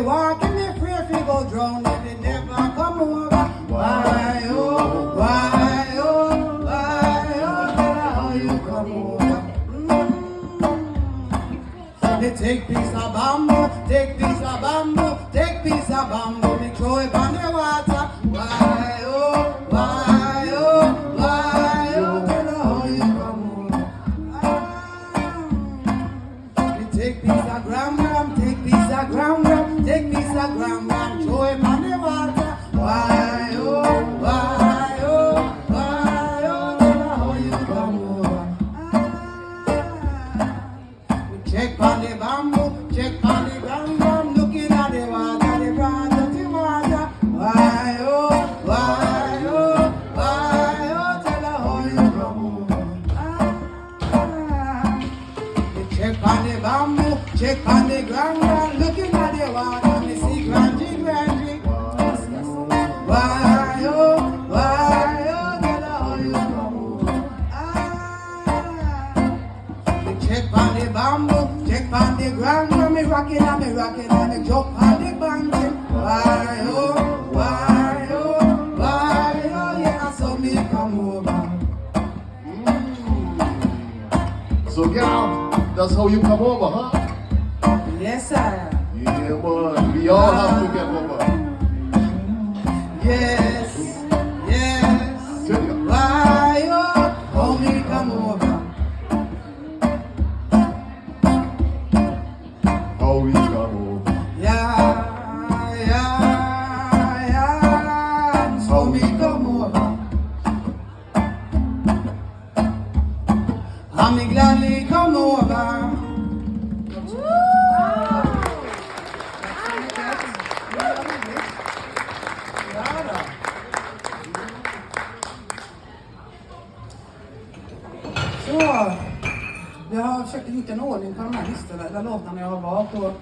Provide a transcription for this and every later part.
walking, they free if you go drown and they never come over. Why, oh, why, oh, why, oh, tell her how you come over. So they take piece of bamboo, take piece of bamboo, take piece of bamboo, they throw it on the water. Why, oh, why, oh, why, oh, tell her how you come over. They take piece of gram, take piece of gram, take piece of gram, throw it on the water. Why, oh, why, oh, why, oh, tell her how you come over. Check on the bamboo, check on the bamboo, looking at the water, the brand of the water. Why, oh, why, oh, why, oh, tell her how you come over. Check on the bamboo, check on the ground, looking at the water, me see grandly, grandly. Why, oh, why, oh, tell her how you come over. Check on the bamboo, check on the ground, me rocking and me jump on the banking. Why, oh, why, oh, why, oh, yeah, so me come over. So, gal, that's how you come over, huh? Yes, sir. Yeah, man. We all have to get over. Yes, yes. Tell you. Why, oh, how me come over. How we come over. Yeah, yeah, yeah. So me come over. I'm gladly come over. Så, jag har försökt hitta en ordning på de här listorna, där låtarna jag har valt. Och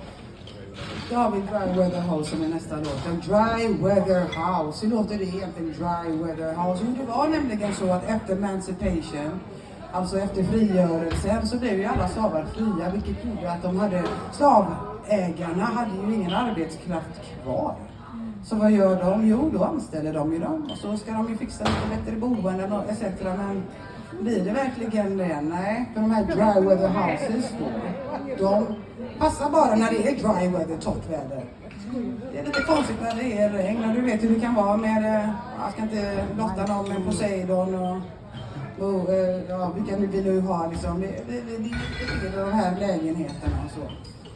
då har vi Dry Weather House som är nästa låt. En Dry Weather House. Hur låter det egentligen, Dry Weather House? Jo, det var nämligen så att efter emancipation, alltså efter frigörelsen, så blev ju alla slavar fria, vilket gjorde att slavägarna hade ju ingen arbetskraft kvar. Så vad gör de? Jo, då anställer de ju dem. Och så ska de ju fixa lite bättre boenden och etc. Men blir det verkligen det? Nej, för de här dry weather houses då, de passar bara när det är dry weather, torrt väder. Det är lite konstigt när det är regn, och du vet hur det kan vara med, jag ska inte lotta någon med Poseidon och ja, vilka vi nu har liksom, det är de här lägenheterna och så.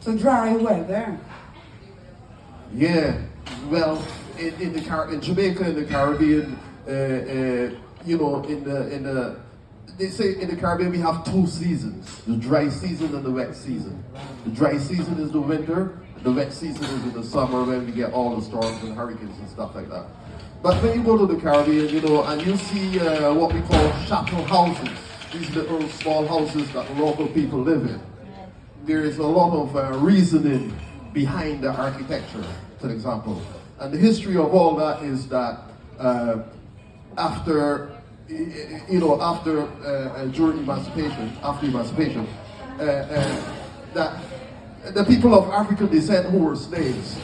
Så dry weather. Yeah, well, in Jamaica, in the Caribbean, you know, they say in the Caribbean we have two seasons: the dry season and the wet season. The dry season is the winter. The wet season is in the summer when we get all the storms and hurricanes and stuff like that. But when you go to the Caribbean, you know, and you see what we call chattel houses, these little small houses that local people live in, there is a lot of reasoning behind the architecture, for example. And the history of all that is that after during emancipation, that the people of African descent who were slaves,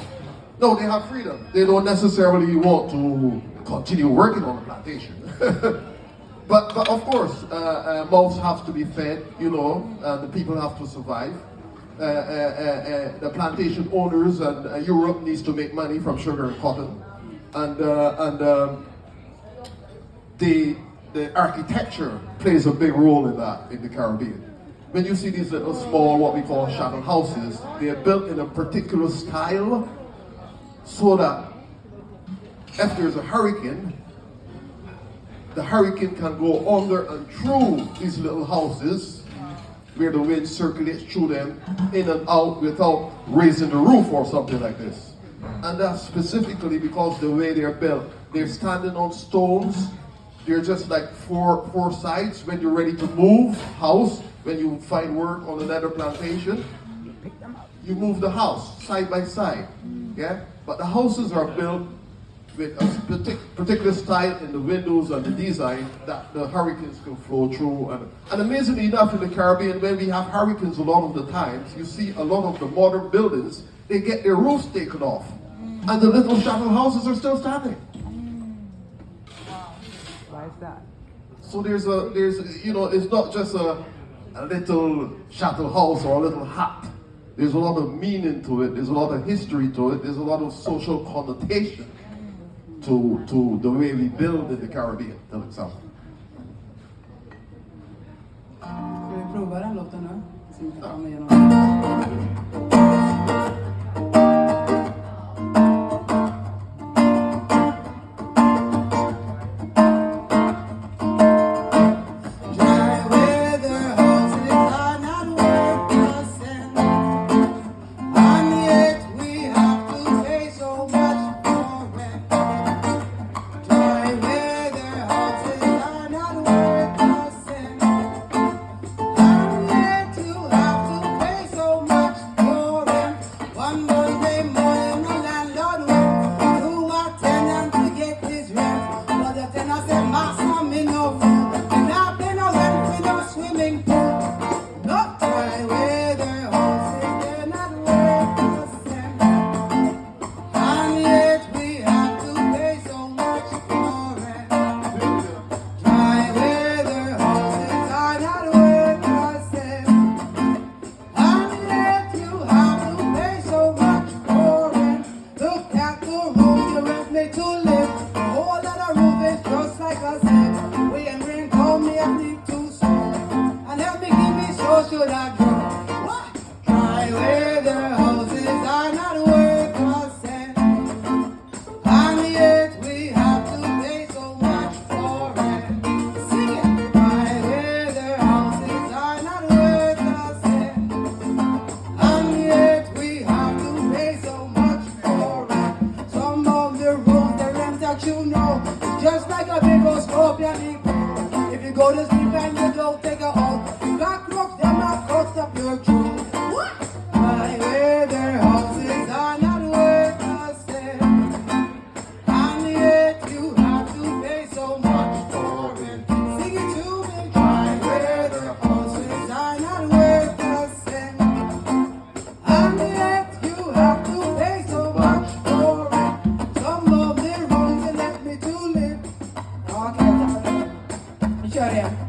no, they have freedom. They don't necessarily want to continue working on the plantation. but of course, mouths have to be fed, you know, and the people have to survive. The plantation owners and Europe needs to make money from sugar and cotton, and the architecture plays a big role in that in the Caribbean. When you see these little small, what we call chattel houses, they are built in a particular style so that if there's a hurricane, the hurricane can go under and through these little houses where the wind circulates through them in and out without raising the roof or something like this. And that's specifically because the way they're built. They're standing on stones. They're just like four sides. When you're ready to move house, when you find work on another plantation, you move the house side by side. Yeah? But the houses are built with a particular style in the windows and the design that the hurricanes can flow through. And amazingly enough, in the Caribbean, when we have hurricanes a lot of the times, you see a lot of the modern buildings they get their roofs taken off. And the little chattel houses are still standing. Why is that? So there's it's not just a little chattel house or a little hut. There's a lot of meaning to it. There's a lot of history to it. There's a lot of social connotation to the way we build in the Caribbean, till example. Ska vi prova den låten nu? Se om vi kan komma igenom. Kör igen.